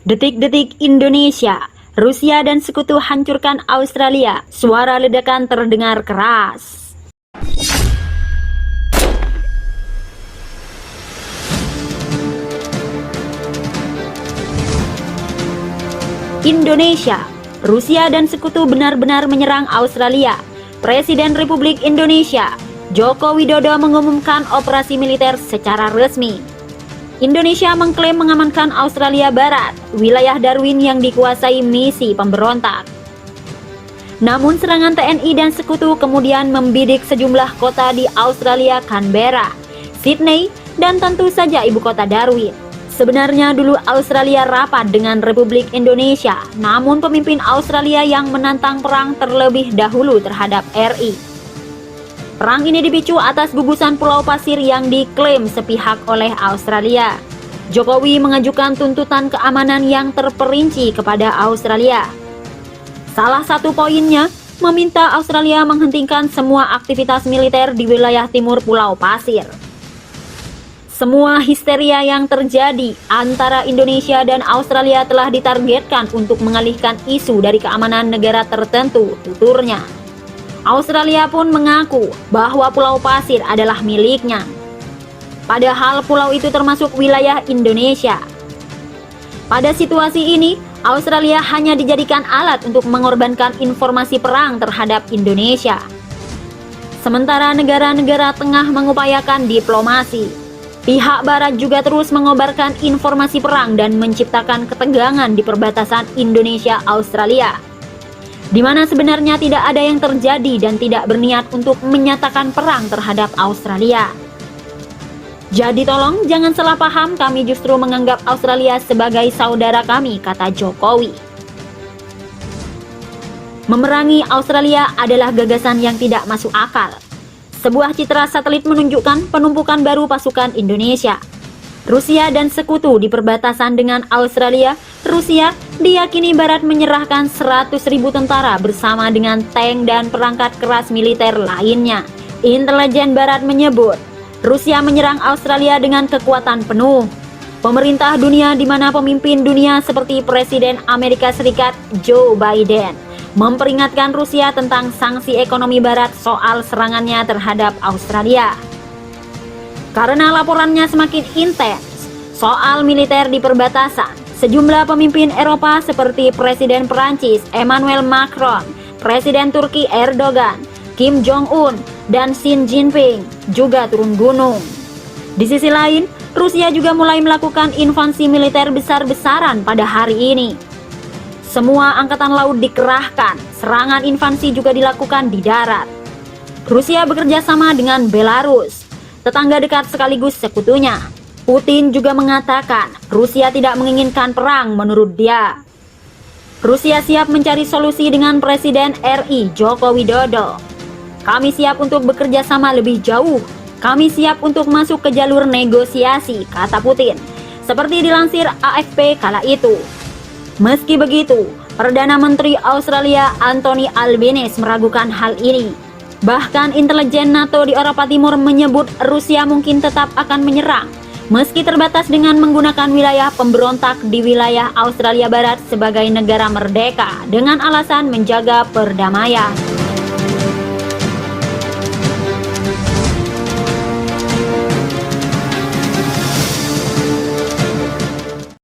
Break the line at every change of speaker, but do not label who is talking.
Detik-detik Indonesia, Rusia dan sekutu hancurkan Australia. Suara ledakan terdengar keras. Indonesia, Rusia dan sekutu benar-benar menyerang Australia. Presiden Republik Indonesia, Joko Widodo mengumumkan operasi militer secara resmi. Indonesia mengklaim mengamankan Australia Barat, wilayah Darwin yang dikuasai misi pemberontak. Namun serangan TNI dan sekutu kemudian membidik sejumlah kota di Australia, Canberra, Sydney, dan tentu saja ibu kota Darwin. Sebenarnya dulu Australia rapat dengan Republik Indonesia, namun pemimpin Australia yang menantang perang terlebih dahulu terhadap RI. Perang ini dipicu atas gugusan pulau pasir yang diklaim sepihak oleh Australia. Jokowi mengajukan tuntutan keamanan yang terperinci kepada Australia. Salah satu poinnya, meminta Australia menghentikan semua aktivitas militer di wilayah timur pulau pasir. Semua histeria yang terjadi antara Indonesia dan Australia telah ditargetkan untuk mengalihkan isu dari keamanan negara tertentu, tuturnya. Australia pun mengaku bahwa Pulau Pasir adalah miliknya. Padahal pulau itu termasuk wilayah Indonesia. Pada situasi ini, Australia hanya dijadikan alat untuk mengorbankan informasi perang terhadap Indonesia. Sementara negara-negara tengah mengupayakan diplomasi, pihak barat juga terus mengobarkan informasi perang dan menciptakan ketegangan di perbatasan Indonesia-Australia, di mana sebenarnya tidak ada yang terjadi dan tidak berniat untuk menyatakan perang terhadap Australia. Jadi tolong jangan salah paham, kami justru menganggap Australia sebagai saudara kami, kata Jokowi. Memerangi Australia adalah gagasan yang tidak masuk akal. Sebuah citra satelit menunjukkan penumpukan baru pasukan Indonesia. Rusia dan sekutu di perbatasan dengan Australia. Rusia diyakini Barat menyerahkan 100.000 tentara bersama dengan tank dan perangkat keras militer lainnya. Intelijen Barat menyebut Rusia menyerang Australia dengan kekuatan penuh. Pemerintah dunia di mana pemimpin dunia seperti Presiden Amerika Serikat Joe Biden memperingatkan Rusia tentang sanksi ekonomi Barat soal serangannya terhadap Australia. Karena laporannya semakin intens soal militer di perbatasan, sejumlah pemimpin Eropa seperti Presiden Perancis Emmanuel Macron, Presiden Turki Erdogan, Kim Jong-un, dan Xi Jinping juga turun gunung. Di sisi lain, Rusia juga mulai melakukan invasi militer besar-besaran pada hari ini. Semua angkatan laut dikerahkan, serangan invasi juga dilakukan di darat. Rusia bekerja sama dengan Belarus, tetangga dekat sekaligus sekutunya. Putin juga mengatakan Rusia tidak menginginkan perang menurut dia. Rusia siap mencari solusi dengan Presiden RI Joko Widodo. Kami siap untuk bekerja sama lebih jauh. Kami siap untuk masuk ke jalur negosiasi, kata Putin. Seperti dilansir AFP kala itu. Meski begitu, Perdana Menteri Australia Anthony Albanese meragukan hal ini. Bahkan intelijen NATO di Eropa Timur menyebut Rusia mungkin tetap akan menyerang, meski terbatas dengan menggunakan wilayah pemberontak di wilayah Australia Barat sebagai negara merdeka dengan alasan menjaga perdamaian.